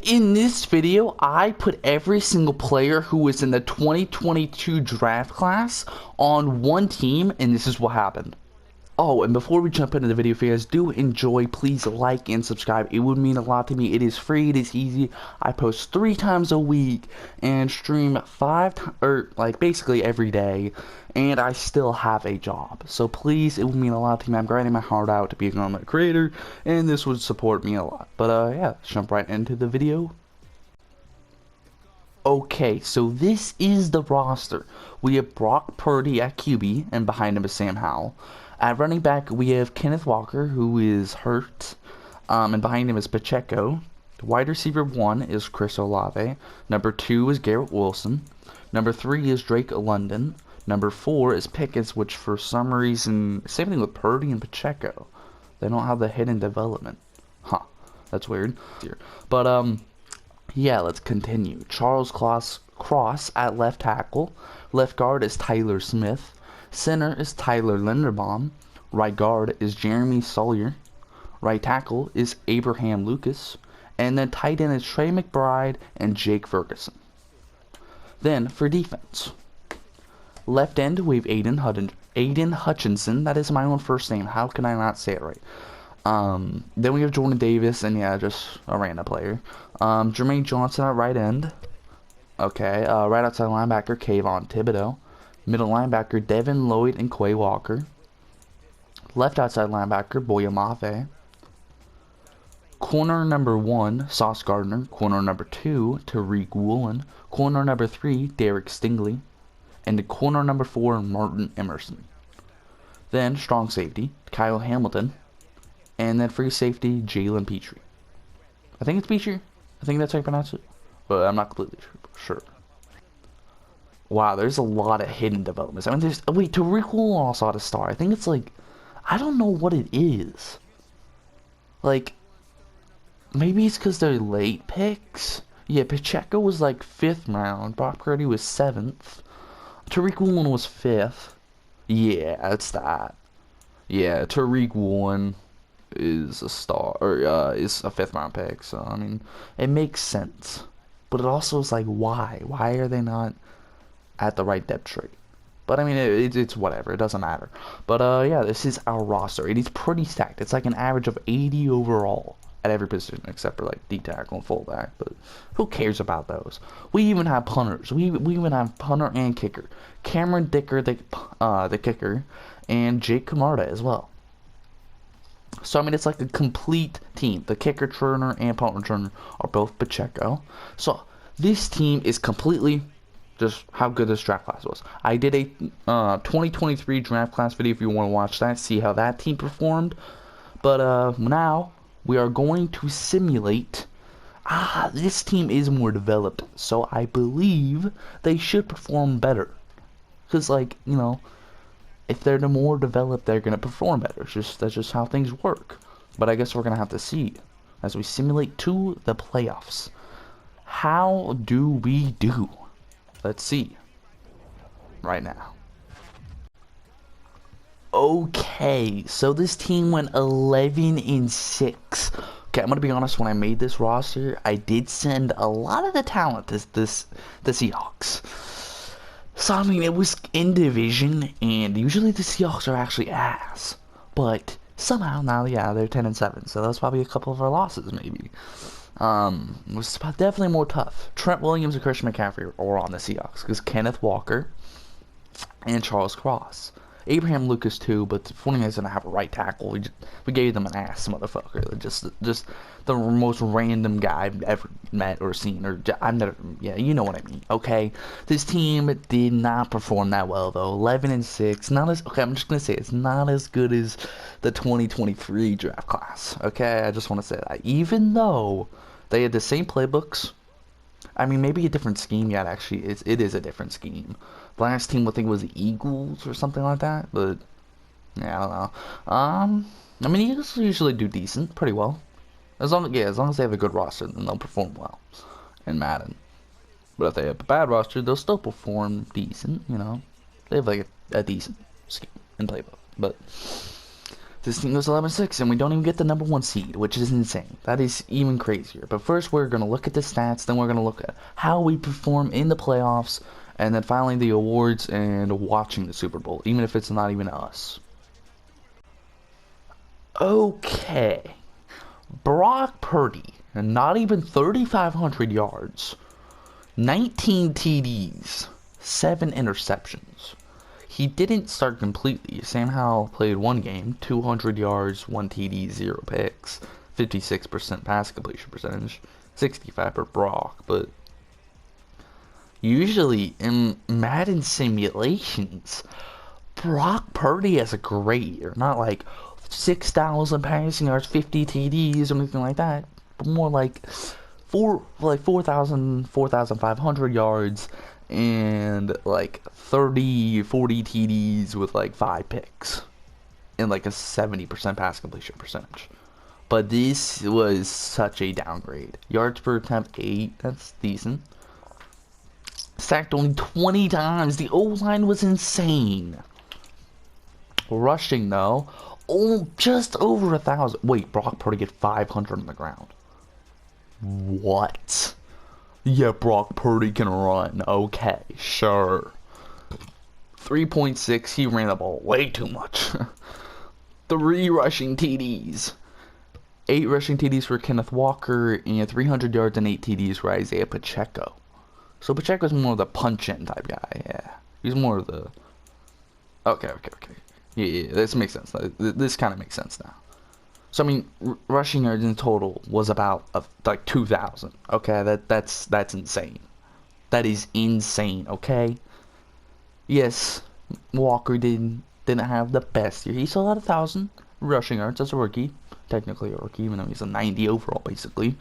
In this video, I put every single player who was in the 2022 draft class on one team, and this is what happened. Oh, and before we jump into the video, if you guys do enjoy, please like and subscribe. It would mean a lot to me. It is free, it is easy. I post 3 times a week and stream basically every day, and I still have a job. So please, it would mean a lot to me. I'm grinding my heart out to be a content creator, and this would support me a lot. But yeah, let's jump right into the video. Okay, so this is the roster. We have Brock Purdy at QB, and behind him is Sam Howell. At running back, we have Kenneth Walker, who is hurt, and behind him is Pacheco. Wide receiver 1 is Chris Olave. Number 2 is Garrett Wilson. Number 3 is Drake London. Number 4 is Pickens, which for some reason, same thing with Purdy and Pacheco. They don't have the hidden development. Huh, that's weird. But, yeah, let's continue. Charles Cross at left tackle. Left guard is Tyler Smith. Center is Tyler Linderbaum. Right guard is Jeremy Sawyer. Right tackle is Abraham Lucas. And then tight end is Trey McBride and Jake Ferguson. Then for defense. Left end we have Aidan Hutchinson. That is my own first name. How can I not say it right? Then we have Jordan Davis, and yeah, just a random player. Jermaine Johnson at right end. Okay, right outside linebacker, Kayvon Thibodeaux. Middle linebacker, Devin, Lloyd, and Quay Walker. Left outside linebacker, Boye Mafe. Corner number 1, Sauce Gardner. Corner number 2, Tariq Woolen. Corner number 3, Derek Stingley. And the corner number 4, Martin Emerson. Then strong safety, Kyle Hamilton. And then free safety, Jalen Pitre. I think it's Pitre. I think that's how you pronounce it. But I'm not completely sure. Wow, there's a lot of hidden developments. I mean, Tariq Woolen also had a star. I think it's like, I don't know what it is. Like, maybe it's because they're late picks. Yeah, Pacheco was like 5th round. Brock Purdy was 7th. Tariq Woolen was 5th. Yeah, it's that. Yeah, Tariq Woolen is a star, or is a 5th round pick. So I mean, it makes sense. But it also is like, why? Why are they not at the right depth chart? But I mean, it's whatever, it doesn't matter. But yeah, this is our roster. It is pretty stacked. It's like an average of 80 overall at every position except for like D tackle and fullback. But who cares about those? We even have punters. We even have punter and kicker. Cameron Dicker, the kicker, and Jake Camarda as well. So I mean, it's like a complete team. The kicker returner and punt returner are both Pacheco. So this team is completely just how good this draft class was. I did a 2023 draft class video if you want to watch that, see how that team performed. But now we are going to simulate. This team is more developed, so I believe they should perform better. Because, like, you know, if they're the more developed, they're gonna perform better. That's just how things work. But I guess we're gonna have to see as we simulate to the playoffs. How do we do? Let's see right now. Okay, so this team went 11-6. Okay, I'm gonna be honest. When I made this roster, I did send a lot of the talent to the Seahawks. So I mean, it was in division, and usually the Seahawks are actually ass. But somehow now, yeah, they're 10-7. So that's probably a couple of our losses, maybe. It was definitely more tough. Trent Williams and Christian McCaffrey were on the Seahawks because Kenneth Walker and Charles Cross. Abraham Lucas too, but the 49ers didn't have a right tackle. We gave them an ass motherfucker. Just the most random guy I've ever met or seen, or I've never. Yeah, you know what I mean. Okay, this team did not perform that well though. 11-6. Not as okay. I'm just gonna say it's not as good as the 2023 draft class. Okay, I just want to say that. Even though they had the same playbooks. I mean, maybe a different scheme. Yeah, actually, it is a different scheme. The last team, I think, was the Eagles or something like that. But yeah, I don't know. I mean, Eagles usually do decent, pretty well. As long as they have a good roster, then they'll perform well in Madden. But if they have a bad roster, they'll still perform decent. You know, they have like a decent scheme and playbook. But This team goes 11-6, and we don't even get the number 1 seed, which is insane. That is even crazier. But first, we're going to look at the stats, then we're going to look at how we perform in the playoffs, and then finally the awards and watching the Super Bowl, even if it's not even us. Okay. Brock Purdy, not even 3,500 yards, 19 TDs, 7 interceptions. He didn't start completely. Sam Howell played one game, 200 yards, 1 TD, 0 picks, 56% pass completion percentage, 65 for Brock. But usually in Madden simulations, Brock Purdy has a great year. Not like 6,000 passing yards, 50 TDs, or anything like that, but more like 4,000, 4,500 yards, and like 30, 40 TDs with like 5 picks and like a 70% pass completion percentage. But this was such a downgrade. Yards per attempt 8, that's decent. Sacked only 20 times. The O-line was insane. Rushing though, just over 1,000. Wait, Brock Purdy get 500 on the ground. What? Yeah, Brock Purdy can run. Okay, sure. 3.6, he ran the ball way too much. 3 rushing TDs. 8 rushing TDs for Kenneth Walker, and 300 yards and 8 TDs for Isaiah Pacheco. So Pacheco's more of the punch-in type guy, yeah. He's more of the... Okay. Yeah, this makes sense. This kind of makes sense now. So I mean, rushing yards in total was about like 2,000. Okay, that's insane. That is insane. Okay. Yes, Walker didn't have the best year. He still had 1,000 rushing yards as a rookie. Technically a rookie, even though he's a 90 overall, basically.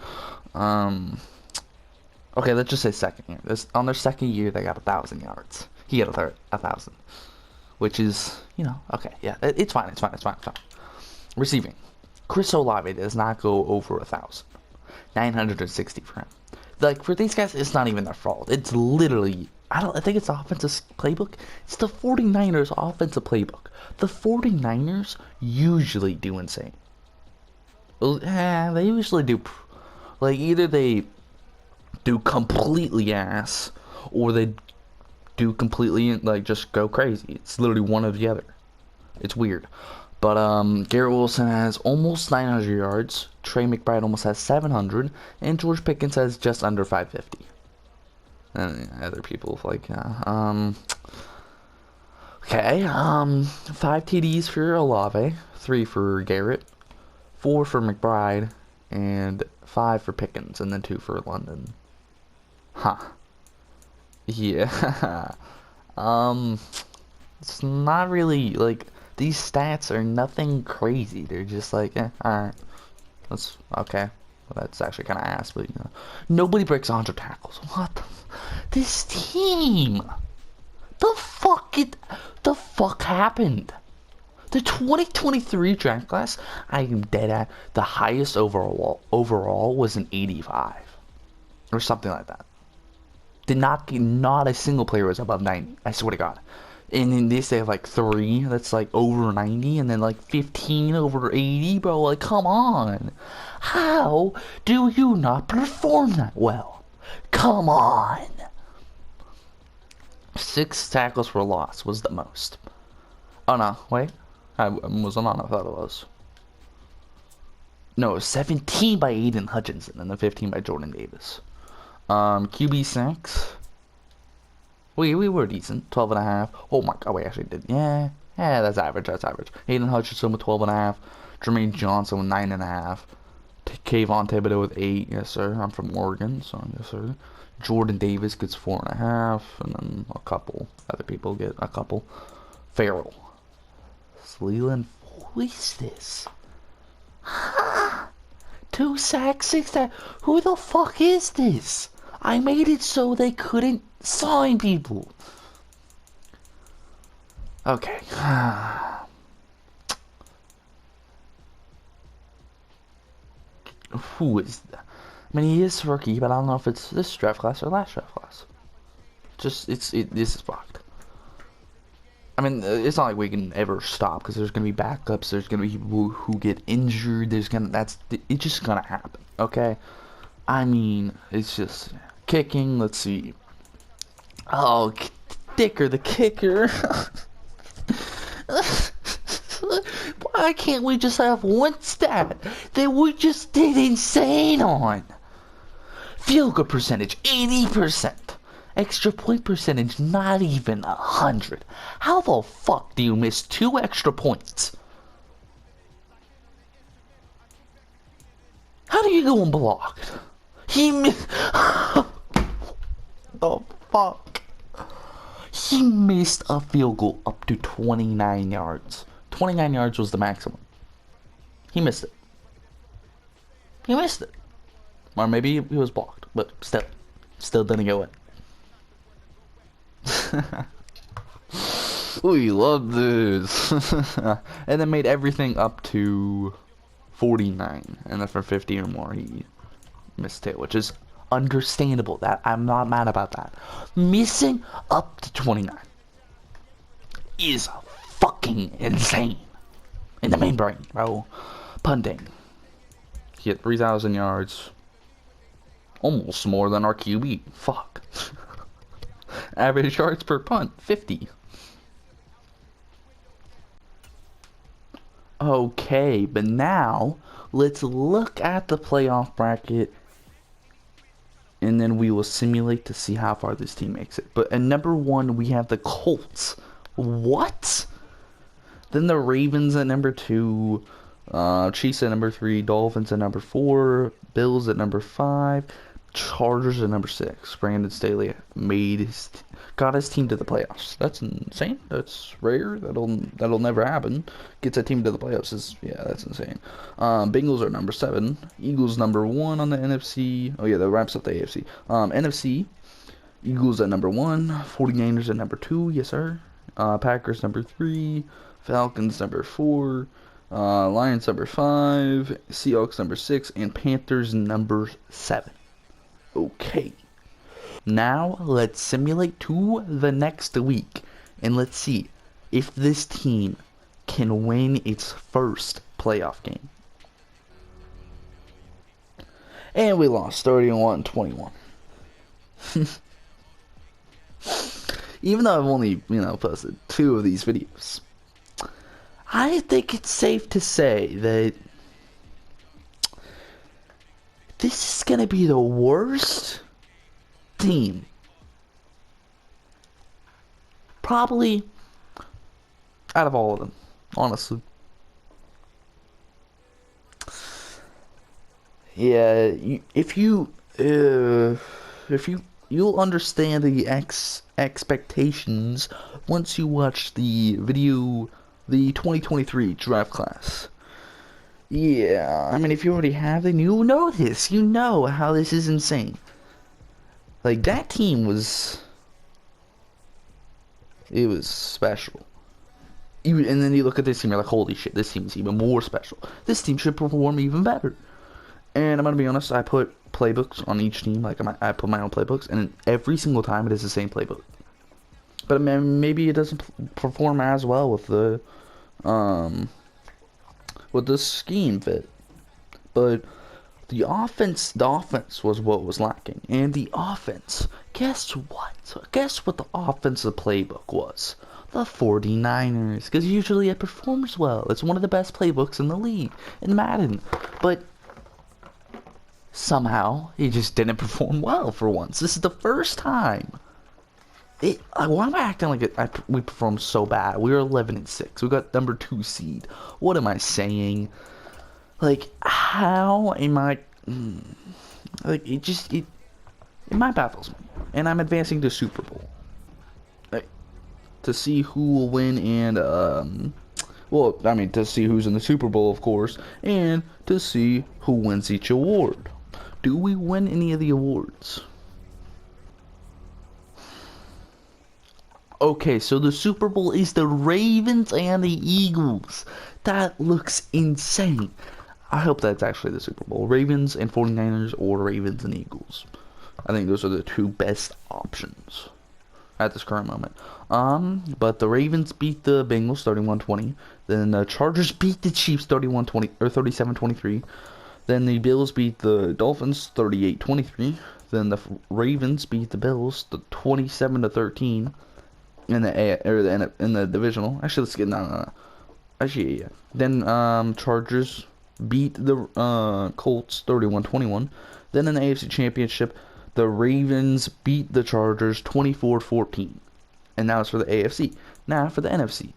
Okay, let's just say second year. On their second year, they got 1,000 yards. He had 1,000, which is, you know, okay, yeah, it's fine. Receiving. Chris Olave does not go over 1,000. 960 for him. Like, for these guys, it's not even their fault. It's literally, I think it's the offensive playbook. It's the 49ers offensive playbook. The 49ers usually do insane. They usually do, like, either they do completely ass, or they do completely, like, just go crazy. It's literally one or the other. It's weird. But Garrett Wilson has almost 900 yards. Trey McBride almost has 700, and George Pickens has just under 550. And other people like, okay, 5 TDs for Olave, 3 for Garrett, 4 for McBride, and 5 for Pickens, and then 2 for London. Huh. Yeah. It's not really like. These stats are nothing crazy. They're just like, alright. That's okay. Well, that's actually kind of ass, but you know. Nobody breaks 100 tackles. What? This team. The fuck happened? The 2023 draft class, I am dead at. The highest overall was an 85. Or something like that. Not a single player was above 90. I swear to God. And in this, they have like 3 that's like over 90, and then like 15 over 80, bro. Like, come on. How do you not perform that well? Come on. 6 tackles for loss was the most. Oh, no. Wait. I wasn't on. I thought it was. No, it was 17 by Aidan Hutchinson, and then 15 by Jordan Davis. QB sacks. We were decent, 12.5. Oh my God, we actually did. Yeah, that's average. Aidan Hutchinson with 12.5. Jermaine Johnson with 9.5. Kayvon Thibodeaux with 8. Yes, sir. I'm from Oregon, so yes, sir. Jordan Davis gets 4.5, and then a couple other people get a couple. Farrell. Leland, who is this? 2 sacks, 6 sacks. Who the fuck is this? I made it so they couldn't sign people. Okay. Who is that? I mean, he is rookie, but I don't know if it's this draft class or last draft class. This is fucked. I mean, it's not like we can ever stop because there's gonna be backups. There's gonna be people who get injured. It's just gonna happen. Okay. I mean, it's just kicking. Let's see. Oh, Dicker the kicker. Why can't we just have one stat that we just did insane on? Field goal percentage, 80%. Extra point percentage, not even 100. How the fuck do you miss 2 extra points? How do you go unblocked? He missed... the fuck? He missed a field goal up to 29 yards. 29 yards was the maximum. He missed it. He missed it. Or maybe he was blocked, but still didn't go in. We love this. And then made everything up to 49, and then for 50 or more he missed it, which is understandable. That I'm not mad about that. Missing up to 29 is fucking insane. In the main brain, bro. Punting. He hit 3,000 yards. Almost more than our QB. Fuck. Average yards per punt, 50. Okay, but now let's look at the playoff bracket, and then we will simulate to see how far this team makes it. But at number 1, we have the Colts. What? Then the Ravens at number 2, Chiefs at number 3, Dolphins at number 4, Bills at number 5, Chargers at number 6. Brandon Staley got his team to the playoffs. That's insane. That's rare. That'll never happen. Gets a team to the playoffs that's insane. Bengals are number 7. Eagles number 1 on the NFC. Oh yeah, that wraps up the AFC. NFC. Eagles at number 1. 49ers at number 2. Yes sir. Packers number 3. Falcons number 4. Lions number 5. Seahawks number 6. And Panthers number 7. Okay, now let's simulate to the next week, and let's see if this team can win its first playoff game. And we lost 31-21. Even though I've only, posted 2 of these videos, I think it's safe to say that this is going to be the worst team probably out of all of them, honestly. Yeah, you'll understand the expectations once you watch the video, the 2023 draft class. Yeah, I mean, if you already have, then you know this. You know how this is insane. Like, that team was... It was special. And then you look at this team, you're like, holy shit, this team's even more special. This team should perform even better. And I'm gonna be honest, I put playbooks on each team. Like, I put my own playbooks, and every single time it is the same playbook. But I mean, maybe it doesn't perform as well with the scheme fit. But the offense was what was lacking. And the offense, guess what? Guess what the offensive playbook was? The 49ers. Because usually it performs well. It's one of the best playbooks in the league, in Madden. But somehow, it just didn't perform well for once. This is the first time. Why am I acting like we performed so bad? We were 11-6. We got number 2 seed. What am I saying? Like, how am I... Like, it might baffles me. And I'm advancing to Super Bowl. Like, to see who will win and, well, I mean, to see who's in the Super Bowl, of course. And to see who wins each award. Do we win any of the awards? Okay, so the Super Bowl is the Ravens and the Eagles. That looks insane. I hope that's actually the Super Bowl. Ravens and 49ers or Ravens and Eagles. I think those are the 2 best options. at this current moment. But the Ravens beat the Bengals 31-20. Then the Chargers beat the Chiefs 31-20 or 37-23. Then the Bills beat the Dolphins 38-23. Then the Ravens beat the Bills 27-13 in the divisional. Actually, let's get no. Actually, yeah. Then Chargers beat the Colts 31-21. Then in the AFC Championship, the Ravens beat the Chargers 24-14. And that was for the AFC. Now for the NFC.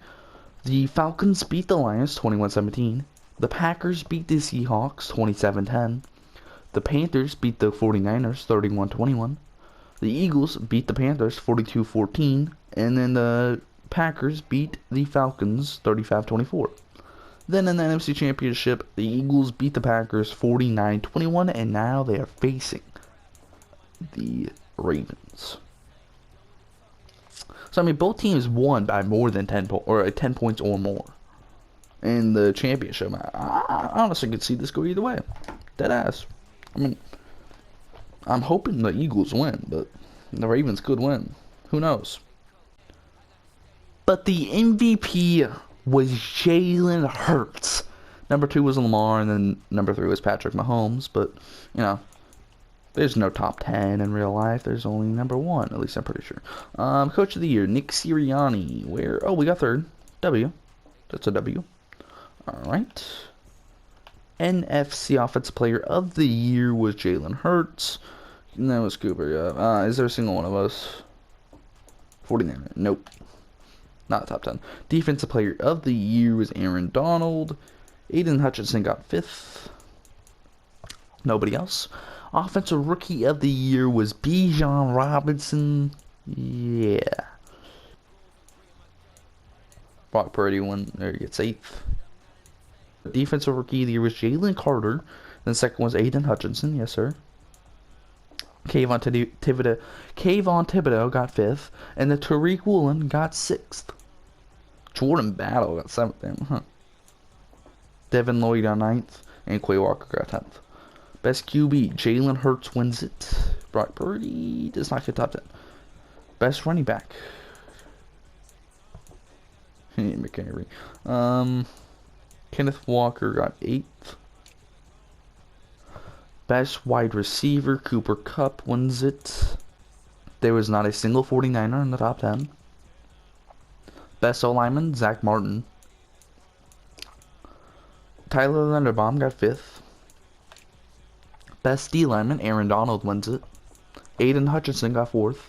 The Falcons beat the Lions 21-17. The Packers beat the Seahawks 27-10. The Panthers beat the 49ers 31-21. The Eagles beat the Panthers 42-14. And then the Packers beat the Falcons 35-24. Then in the NFC Championship, the Eagles beat the Packers 49-21, and now they are facing the Ravens. So I mean, both teams won by more than 10 points or more in the championship. I honestly could see this go either way. Dead ass. I mean, I'm hoping the Eagles win, but the Ravens could win. Who knows? But the MVP was Jalen Hurts. Number 2 was Lamar, and then number 3 was Patrick Mahomes. But, you know, there's no top 10 in real life. There's only number 1, at least I'm pretty sure. Coach of the Year, Nick Sirianni. We got 3rd. W. That's a W. Alright. NFC Offensive Player of the Year was Jalen Hurts. And that was Cooper, yeah. Is there a single one of us? 49. Nope. Not top 10. Defensive Player of the Year was Aaron Donald. Aidan Hutchinson got 5th. Nobody else. Offensive Rookie of the Year was Bijan Robinson. Yeah. Purdy gets 8th. Defensive Rookie of the Year was Jalen Carter. Then second was Aidan Hutchinson. Yes, sir. Kayvon Thibodeaux got 5th. And the Tariq Woolen got 6th. Jordan Battle got 7th. Devin Lloyd got 9th. And Quay got 10th. Best QB, Jalen Hurts wins it. Purdy does not get top 10. Best running back. McHenry. Kenneth Walker got 8th. Best wide receiver, Cooper Kupp wins it. There was not a single 49er in the top 10. Best O-lineman, Zach Martin. Tyler Linderbaum got 5th. Best D-lineman, Aaron Donald wins it. Aidan Hutchinson got 4th.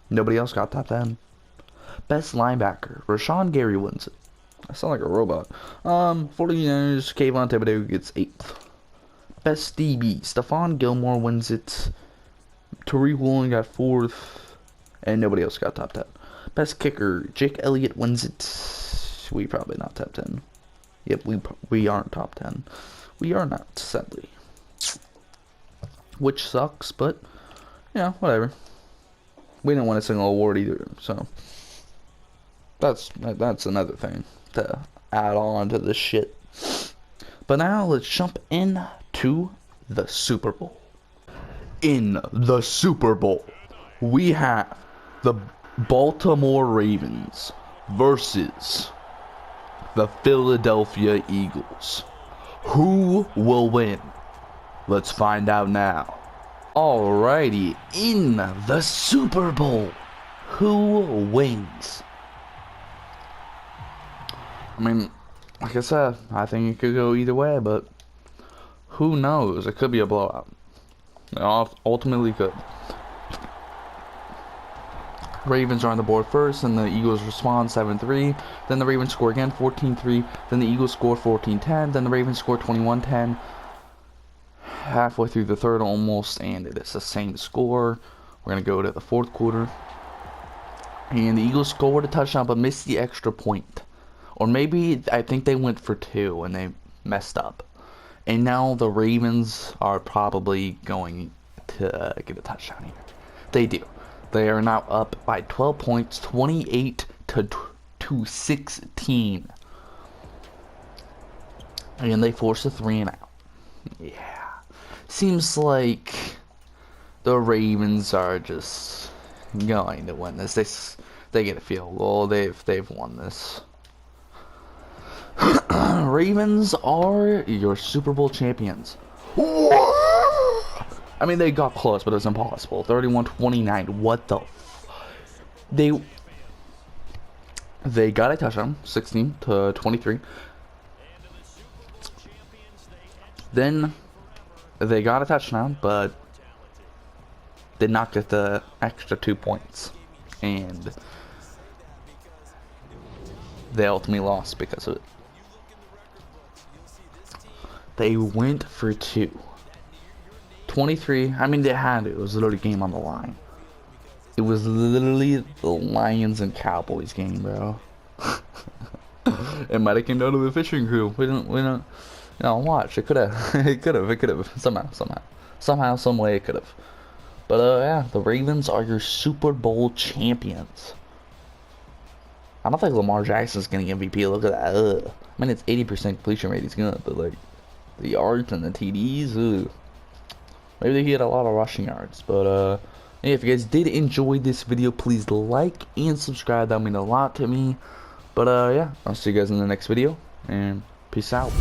Nobody else got top 10. Best linebacker, Rashawn Gary wins it. I sound like a robot. 49ers, Kayvon Thibodeaux gets 8th. Best DB, Stephon Gilmore wins it. Tariq Woolen got 4th. And nobody else got top 10. Best kicker, Jake Elliott wins it. We probably not top 10. Yep, we aren't top 10. We are not, sadly. Which sucks, but, yeah, whatever. We didn't win a single award either, so. That's another thing to add on to this shit. But now, let's jump into the Super Bowl. In the Super Bowl, we have the Baltimore Ravens versus the Philadelphia Eagles. Who will win? Let's find out now. Alrighty, in the Super Bowl, who wins? I mean, like I said, I think it could go either way, but who knows? It could be a blowout. It ultimately could. Ravens are on the board first, and the Eagles respond 7-3. Then the Ravens score again 14-3. Then the Eagles score 14-10. Then the Ravens score 21-10. Halfway through the third almost, and it is the same score. We're going to go to the fourth quarter. And the Eagles scored a touchdown but missed the extra point. Or maybe I think they went for 2 and they messed up. And now the Ravens are probably going to get a touchdown here. They do. They are now up by 12 points, 28-16. And they force a 3 and out. Yeah. Seems like the Ravens are just going to win this. They get a field goal. They've won this. Ravens are your Super Bowl champions. I mean, they got close, but it was impossible. 31-29. What the? They got a touchdown, 16-23. Then they got a touchdown, but did not get the extra 2 points, and they ultimately lost because of it. They went for 2. 23. I mean, they had it. It was literally a game on the line. It was literally the Lions and Cowboys game, bro. It might have came down to the fishing crew. We don't. You know, watch. It could have. It could have. Somehow, some way, it could have. But yeah, the Ravens are your Super Bowl champions. I don't think Lamar Jackson's getting MVP. Look at that. I mean, it's 80% completion rate. He's good, but like the yards and the TDs. Maybe he had a lot of rushing yards. But hey, if you guys did enjoy this video, please like and subscribe. That would mean a lot to me. But yeah, I'll see you guys in the next video, and peace out.